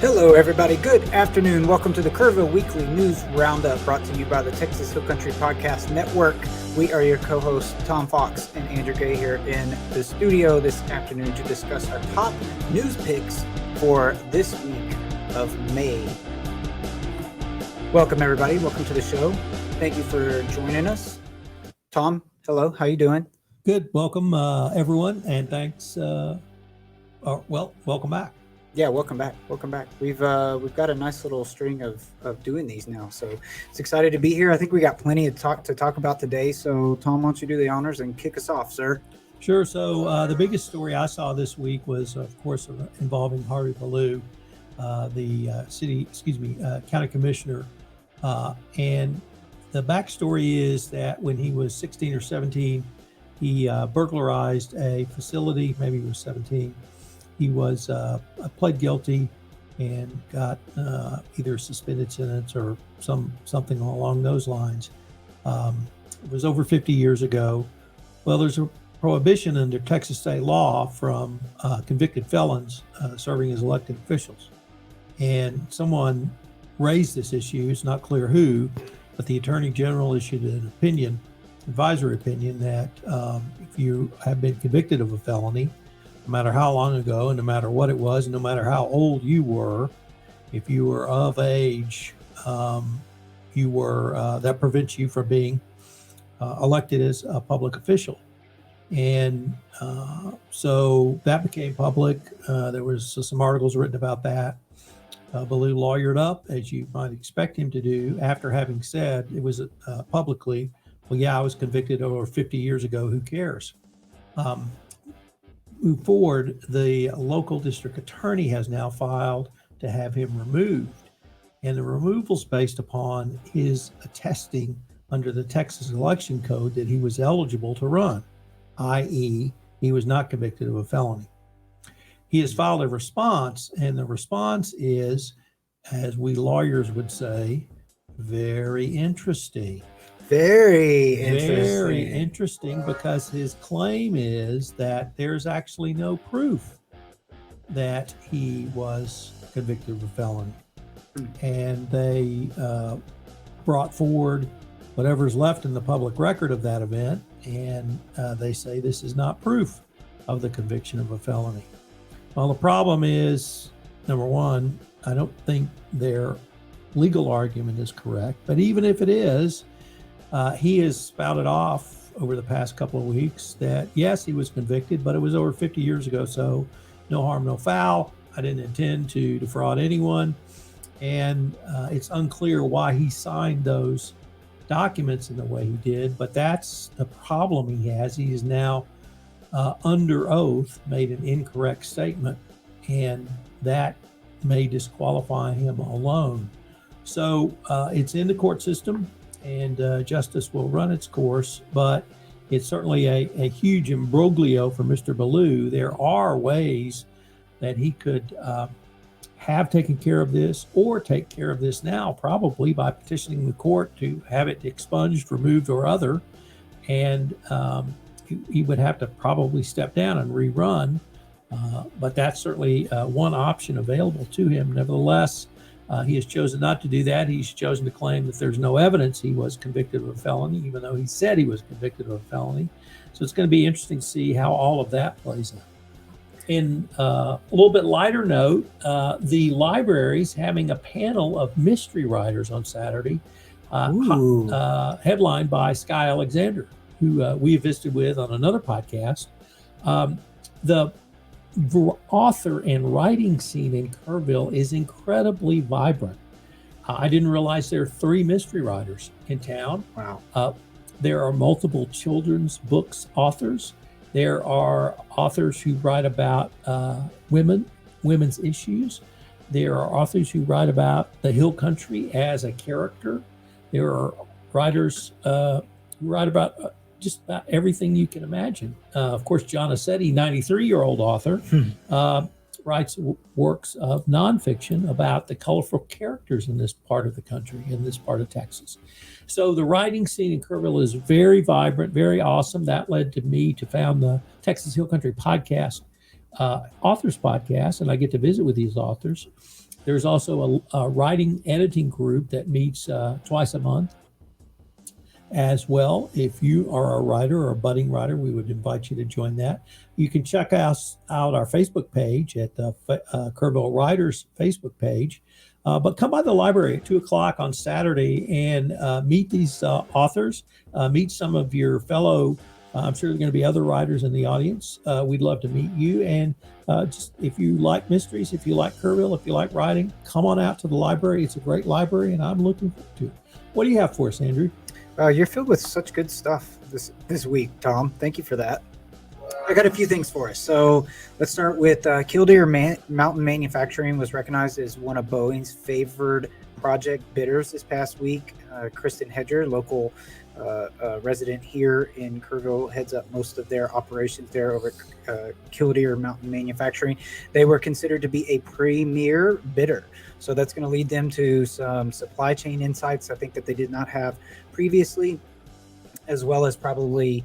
Hello, everybody. Good afternoon. Welcome to the Kerrville Weekly News Roundup, brought to you by the Texas Hill Country Podcast Network. We are your co-hosts, Tom Fox and Andrew Gay, here in the studio this afternoon to discuss our top news picks for this week of May. Welcome, everybody. Welcome to the show. Thank you for joining us. Tom, hello. How you doing? Good. Welcome, everyone, and thanks. Welcome back. Yeah, welcome back. Welcome back. We've got a nice little string of doing these now, so it's excited to be here. I think we got plenty to talk about today. So, Tom, why don't you do the honors and kick us off, sir? Sure. So the biggest story I saw this week was, of course, involving Harvey Belluw, the county commissioner, and the backstory is that when he was 16 or 17, he burglarized a facility. Maybe he was 17. He was pled guilty and got either a suspended sentence or something along those lines. It was over 50 years ago. Well, there's a prohibition under Texas state law from convicted felons serving as elected officials. And someone raised this issue. It's not clear who, but the Attorney General issued an advisory opinion that if you have been convicted of a felony, no matter how long ago and no matter what it was, and no matter how old you were, if you were of age, that prevents you from being elected as a public official. And so that became public. There was some articles written about that. Belluw lawyered up, as you might expect him to do, after having said it was publicly, well, yeah, I was convicted over 50 years ago. Who cares? Move forward, the local district attorney has now filed to have him removed. And the removal is based upon his attesting under the Texas election code that he was eligible to run, i.e., he was not convicted of a felony. He has filed a response, and the response is, as we lawyers would say, very interesting. Very interesting, because his claim is that there's actually no proof that he was convicted of a felony. And they brought forward whatever's left in the public record of that event, and they say this is not proof of the conviction of a felony. Well, the problem is, number one, I don't think their legal argument is correct, but even if it is, he has spouted off over the past couple of weeks that, yes, he was convicted, but it was over 50 years ago, so no harm, no foul. I didn't intend to defraud anyone. And it's unclear why he signed those documents in the way he did, but that's the problem he has. He is now under oath made an incorrect statement, and that may disqualify him alone. So it's in the court system, and justice will run its course, but it's certainly a huge imbroglio for Mr. Belluw. There are ways that he could have taken care of this, or take care of this now, probably by petitioning the court to have it expunged, removed, or other. And he would have to probably step down and rerun, but that's certainly one option available to him. Nevertheless, he has chosen not to do that. He's chosen to claim that there's no evidence he was convicted of a felony, even though he said he was convicted of a felony. So it's going to be interesting to see how all of that plays out. In a little bit lighter note, the library's having a panel of mystery writers on Saturday, headlined by Sky Alexander, who we have visited with on another podcast. The author and writing scene in Kerrville is incredibly vibrant. I didn't realize there are 3 mystery writers in town. Wow. There are multiple children's books authors. There are authors who write about women's issues. There are authors who write about the Hill Country as a character. There are writers who write about just about everything you can imagine. Of course, John Assetti, 93-year-old author, writes works of nonfiction about the colorful characters in this part of the country, in this part of Texas. So the writing scene in Kerrville is very vibrant, very awesome. That led to me to found the Texas Hill Country Podcast, Authors Podcast, and I get to visit with these authors. There's also a writing editing group that meets twice a month as well. If you are a writer or a budding writer, we would invite you to join that. You can check us out our Facebook page at the Kerrville Writers Facebook page. But come by the library at 2 o'clock on Saturday and meet these authors, meet some of your fellow, I'm sure there are going to be other writers in the audience. We'd love to meet you. And just if you like mysteries, if you like Kerrville, if you like writing, come on out to the library. It's a great library, and I'm looking forward to it. What do you have for us, Andrew? You're filled with such good stuff this week, Tom. Thank you for that. I got a few things for us. So let's start with Killdeer Mountain Manufacturing was recognized as one of Boeing's favored project bidders this past week. Kristen Hedger, local resident here in Kerrville, heads up most of their operations there over at Killdeer Mountain Manufacturing. They were considered to be a premier bidder. So that's going to lead them to some supply chain insights, I think, that they did not have previously, as well as probably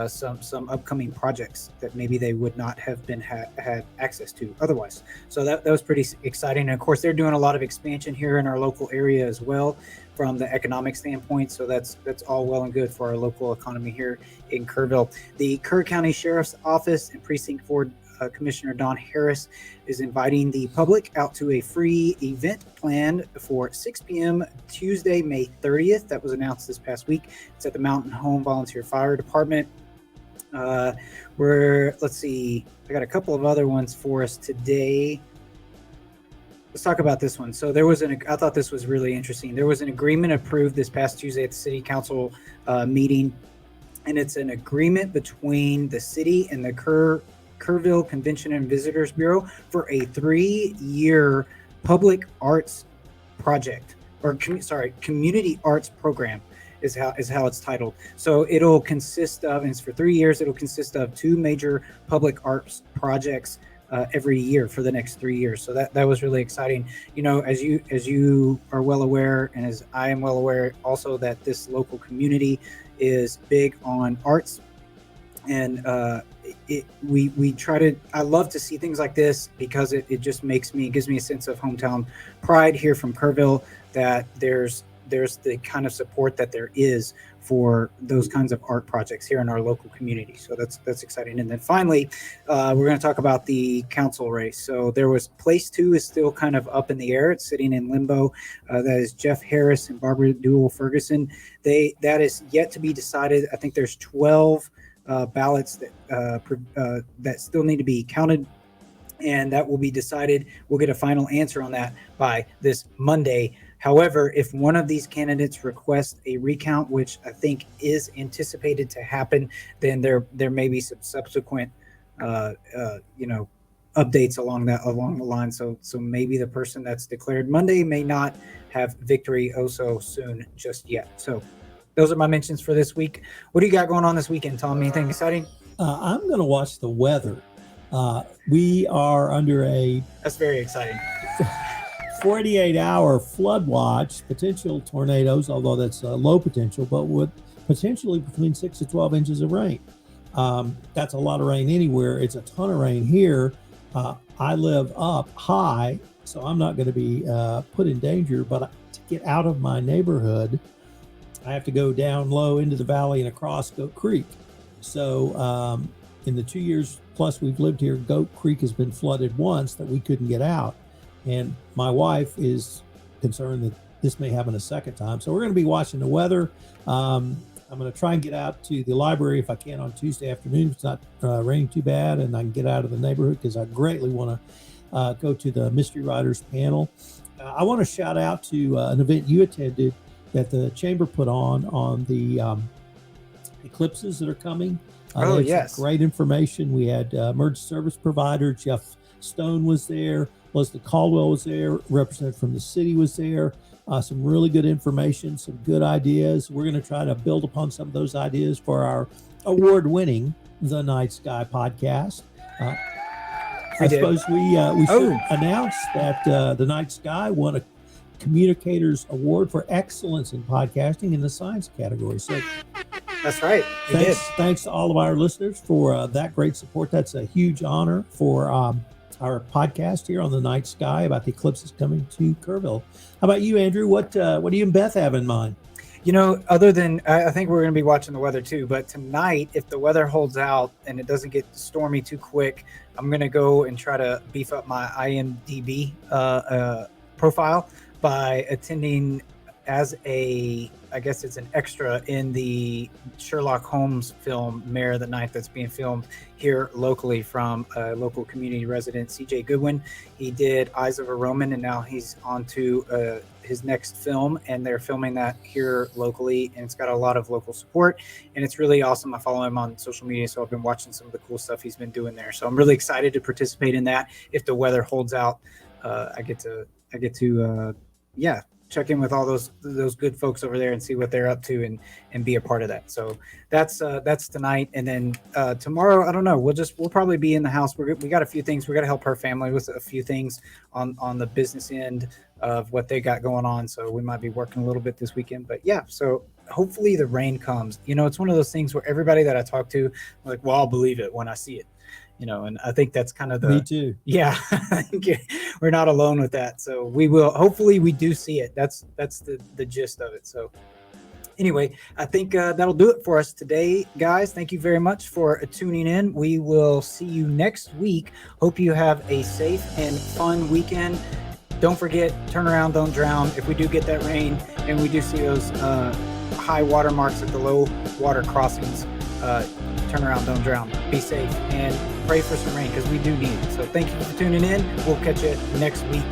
some upcoming projects that maybe they would not have been had access to otherwise. So that was pretty exciting. And of course, they're doing a lot of expansion here in our local area as well from the economic standpoint. So that's all well and good for our local economy here in Kerrville. The Kerr County Sheriff's Office and Precinct 4 Commissioner Don Harris is inviting the public out to a free event planned for 6 p.m. Tuesday, May 30th. That was announced this past week. It's at the Mountain Home Volunteer Fire Department. Let's see, I got a couple of other ones for us today. Let's talk about this one. So I thought this was really interesting. There was an agreement approved this past Tuesday at the City Council meeting, and it's an agreement between the city and the Kerrville Convention and Visitors Bureau for a 3-year public arts project, or community arts program is how it's titled. So it'll consist of, and it's for 3 years, it'll consist of 2 major public arts projects every year for the next 3 years. So that was really exciting. You know, as you are well aware, and as I am well aware also, that this local community is big on arts, and we try to, I love to see things like this because it just gives me a sense of hometown pride here from Kerrville, that there's the kind of support that there is for those kinds of art projects here in our local community. So that's exciting. And then finally, we're going to talk about the council race. So there was place 2 is still kind of up in the air. It's sitting in limbo. That is Jeff Harris and Barbara Duell Ferguson. That is yet to be decided. I think there's 12 ballots that still need to be counted, and that will be decided. We'll get a final answer on that by this Monday. However, if one of these candidates requests a recount, which I think is anticipated to happen, then there may be some subsequent updates along the line. So maybe the person that's declared Monday may not have victory so soon just yet. So those are my mentions for this week. What do you got going on this weekend, Tom? Anything exciting? I'm going to watch the weather. We are under that's very exciting. 48-hour flood watch, potential tornadoes, although that's low potential, but with potentially between 6 to 12 inches of rain. That's a lot of rain anywhere. It's a ton of rain here. I live up high, so I'm not going to be put in danger, but to get out of my neighborhood, I have to go down low into the valley and across Goat Creek. So in the 2 years plus we've lived here, Goat Creek has been flooded once that we couldn't get out. And my wife is concerned that this may happen a second time. So we're going to be watching the weather. I'm going to try and get out to the library if I can on Tuesday afternoon. If it's not raining too bad and I can get out of the neighborhood, because I greatly want to go to the Mystery Writers panel. I want to shout out to an event you attended that the Chamber put on the eclipses that are coming. Yes. Great information. We had emergency service provider Jeff Stone was there. Leslie Caldwell was there. Representative from the city was there. Some really good information, some good ideas. We're going to try to build upon some of those ideas for our award-winning The Night Sky podcast. I suppose we should announce that The Night Sky won a Communicators Award for Excellence in Podcasting in the science category. So that's right. Thanks to all of our listeners for that great support. That's a huge honor for our podcast here on the night sky about the eclipses coming to Kerrville. How about you, Andrew? What do you and Beth have in mind? Other than, I think we're going to be watching the weather too, but tonight, if the weather holds out and it doesn't get stormy too quick, I'm going to go and try to beef up my IMDb profile by attending as I guess it's an extra in the Sherlock Holmes film, Mayor of the Night, that's being filmed here locally from a local community resident, CJ Goodwin. He did Eyes of a Roman, and now he's on to his next film, and they're filming that here locally, and it's got a lot of local support, and it's really awesome. I follow him on social media, so I've been watching some of the cool stuff he's been doing there. So I'm really excited to participate in that. If the weather holds out, I get to check in with all those good folks over there and see what they're up to and be a part of that. So that's tonight. And then tomorrow, I don't know, we'll probably be in the house. We got a few things. We got to help her family with a few things on the business end of what they got going on. So we might be working a little bit this weekend, but yeah, so hopefully the rain comes. It's one of those things where everybody that I talk to, I'm like, well, I'll believe it when I see it. And I think that's kind of Me too. Yeah, we're not alone with that. So we will, hopefully we do see it. That's the gist of it. So anyway, I think that'll do it for us today, guys. Thank you very much for tuning in. We will see you next week. Hope you have a safe and fun weekend. Don't forget, turn around, don't drown. If we do get that rain and we do see those high water marks at the low water crossings, turn around, don't drown. Be safe and pray for some rain because we do need it. So thank you for tuning in. We'll catch you next week.